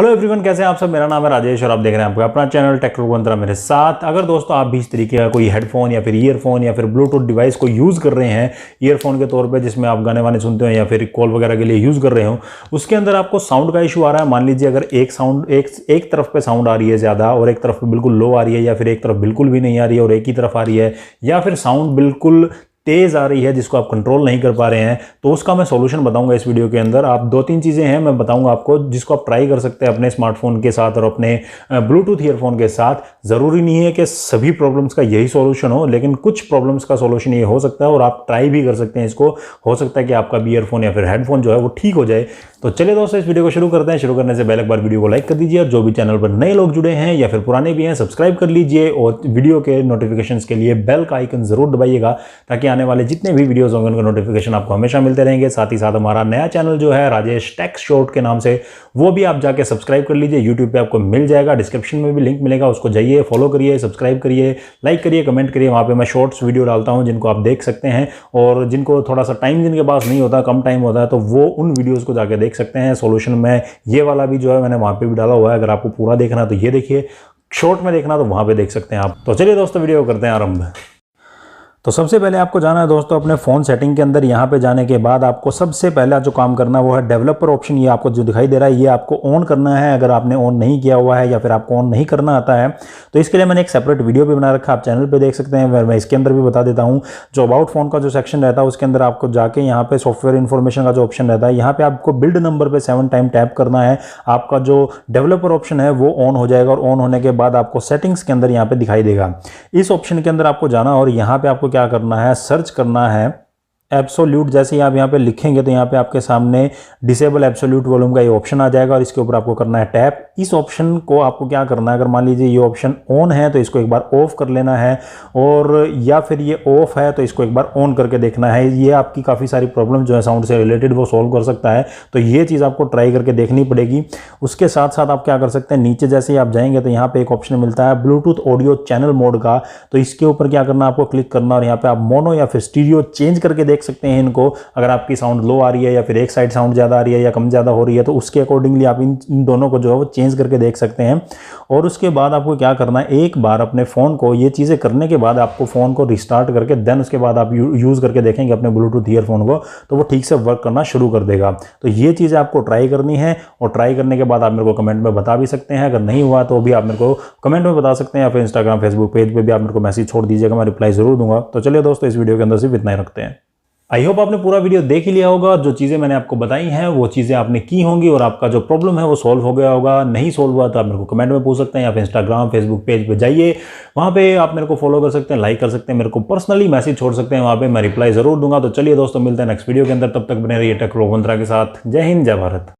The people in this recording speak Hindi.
हेलो एवरीवन, कैसे हैं आप सब। मेरा नाम है राजेश और आप देख रहे हैं आपका अपना चैनल टेक रघुवंतरा मेरे साथ। अगर दोस्तों आप भी इस तरीके का कोई हेडफोन या फिर ईयरफोन या फिर ब्लूटूथ डिवाइस को यूज़ कर रहे हैं ईयरफोन के तौर पे, जिसमें आप गाने वाने सुनते हो या फिर कॉल वगैरह के लिए यूज़ कर रहे हो, उसके अंदर आपको साउंड का इशू आ रहा है। मान लीजिए अगर एक तरफ पे साउंड आ रही है ज़्यादा और एक तरफ पे बिल्कुल लो आ रही है, या फिर एक तरफ बिल्कुल भी नहीं आ रही है और एक ही तरफ आ रही है, या फिर साउंड बिल्कुल तेज आ रही है जिसको आप कंट्रोल नहीं कर पा रहे हैं, तो उसका मैं सॉल्यूशन बताऊंगा इस वीडियो के अंदर। आप दो तीन चीज़ें हैं मैं बताऊंगा आपको, जिसको आप ट्राई कर सकते हैं अपने स्मार्टफोन के साथ और अपने ब्लूटूथ ईयरफोन के साथ। ज़रूरी नहीं है कि सभी प्रॉब्लम्स का यही सॉल्यूशन हो, लेकिन कुछ प्रॉब्लम्स का सॉल्यूशन ये हो सकता है और आप ट्राई भी कर सकते हैं इसको। हो सकता है कि आपका भी ईयरफोन या फिर हेडफोन जो है वो ठीक हो जाए। तो चलिए दोस्तों, इस वीडियो को शुरू करते हैं। शुरू करने से पहले एक बार वीडियो को लाइक कर दीजिए और जो भी चैनल पर नए लोग जुड़े हैं या फिर पुराने भी हैं, सब्सक्राइब कर लीजिए और वीडियो के नोटिफिकेशंस के लिए बेल का आइकन जरूर दबाइएगा, ताकि आने वाले जितने भी वीडियोस होंगे उनका नोटिफिकेशन आपको हमेशा मिलते रहेंगे। साथ ही साथ हमारा नया चैनल जो है राजेश टेक शॉर्ट के नाम से, वो भी आप जाके सब्सक्राइब कर लीजिए। यूट्यूब पे आपको मिल जाएगा, डिस्क्रिप्शन में भी लिंक मिलेगा, उसको जाइए, फॉलो करिए, सब्सक्राइब करिए, लाइक करिए, कमेंट करिए। वहाँ पे मैं शॉर्ट्स वीडियो डालता हूँ जिनको आप देख सकते हैं, और जिनको थोड़ा सा टाइम जिनके पास नहीं होता, कम टाइम होता है, तो वो उन वीडियोज़ को जाके देख सकते हैं। सॉल्यूशन में ये वाला भी जो है मैंने वहाँ पे भी डाला हुआ है। अगर आपको पूरा देखना है तो ये देखिए, शॉर्ट में देखना तो वहाँ पे देख सकते हैं आप। तो चलिए दोस्तों, वीडियो करते हैं आरंभ। तो सबसे पहले आपको जाना है दोस्तों अपने फ़ोन सेटिंग के अंदर। यहाँ पे जाने के बाद आपको सबसे पहला जो काम करना है वो है डेवलपर ऑप्शन। ये आपको जो दिखाई दे रहा है ये आपको ऑन करना है। अगर आपने ऑन नहीं किया हुआ है या फिर आपको ऑन नहीं करना आता है, तो इसके लिए मैंने एक सेपरेट वीडियो भी बना रखा है, आप चैनल पे देख सकते हैं। मैं इसके अंदर भी बता देता हूँ। जो अबाउट फोन का जो सेक्शन रहता है उसके अंदर आपको जाके यहाँ पे सॉफ्टवेयर इन्फॉर्मेशन का जो ऑप्शन रहता है, यहाँ पे आपको बिल्ड नंबर पर 7 टाइम टैप करना है। आपका जो डेवलपर ऑप्शन है वो ऑन हो जाएगा, और ऑन होने के बाद आपको सेटिंग्स के अंदर यहाँ पे दिखाई देगा। इस ऑप्शन के अंदर आपको जाना और यहाँ पे आपको क्या करना है, सर्च करना है एब्सोल्यूट। जैसे ही आप यहाँ पे लिखेंगे तो यहाँ पे आपके सामने डिसेबल एब्सोल्यूट वॉल्यूम का ये ऑप्शन आ जाएगा, और इसके ऊपर आपको करना है टैप। इस ऑप्शन को आपको क्या करना है, अगर मान लीजिए ये ऑप्शन ऑन है तो इसको एक बार ऑफ कर लेना है, और या फिर ये ऑफ है तो इसको एक बार ऑन करके देखना है। ये आपकी काफ़ी सारी प्रॉब्लम जो है साउंड से रिलेटेड वो सॉल्व कर सकता है। तो ये चीज़ आपको ट्राई करके देखनी पड़ेगी। उसके साथ साथ आप क्या कर सकते हैं, नीचे जैसे ही आप जाएंगे तो यहाँ पे एक ऑप्शन मिलता है ब्लूटूथ ऑडियो चैनल मोड का। तो इसके ऊपर क्या करना है, आपको क्लिक करना, और यहाँ पे आप मोनो या फिर स्टीरियो चेंज करके देख सकते हैं इनको। अगर आपकी साउंड लो आ रही है या फिर एक साइड साउंड ज़्यादा आ रही है या कम ज़्यादा हो रही है, तो उसके अकॉर्डिंगली आप इन दोनों को जो है वो चेंज करके देख सकते हैं। और उसके बाद आपको क्या करना है, एक बार अपने फ़ोन को, ये चीज़ें करने के बाद आपको फ़ोन को रिस्टार्ट करके देन उसके बाद आप यूज़ करके देखेंगे अपने ब्लूटूथ ईयरफोन को, तो वो ठीक से वर्क करना शुरू कर देगा। तो ये चीज़ें आपको ट्राई करनी है, और ट्राई करने के बाद आप मेरे को कमेंट में बता भी सकते हैं। अगर नहीं हुआ तो भी आप मेरे को कमेंट में बता सकते हैं, या फिर इंस्टाग्राम फेसबुक पेज पर भी आप मेरे को मैसेज छोड़ दीजिएगा, मैं रिप्लाई ज़रूर दूंगा। तो चलिए दोस्तों, इस वीडियो के अंदर सिर्फ इतना ही रखते हैं। आई होप आपने पूरा वीडियो देख ही लिया होगा। जो चीज़ें मैंने आपको बताई हैं वो चीज़ें आपने की होंगी, और आपका जो प्रॉब्लम है वो सॉल्व हो गया होगा। नहीं सॉल्व हुआ तो आप मेरे को कमेंट में पूछ सकते हैं, या फिर इंस्टाग्राम फेसबुक पेज पे जाइए, वहाँ पे आप मेरे को फॉलो कर सकते हैं, लाइक कर सकते हैं, मेरे को पर्सनली मैसेज छोड़ सकते हैं, वहाँ पे मैं रिप्लाई ज़रूर दूंगा। तो चलिए दोस्तों, मिलते हैं नेक्स्ट वीडियो के अंदर। तब तक बने रहिए टेक रघुवंतरा के साथ। जय हिंद, जय भारत।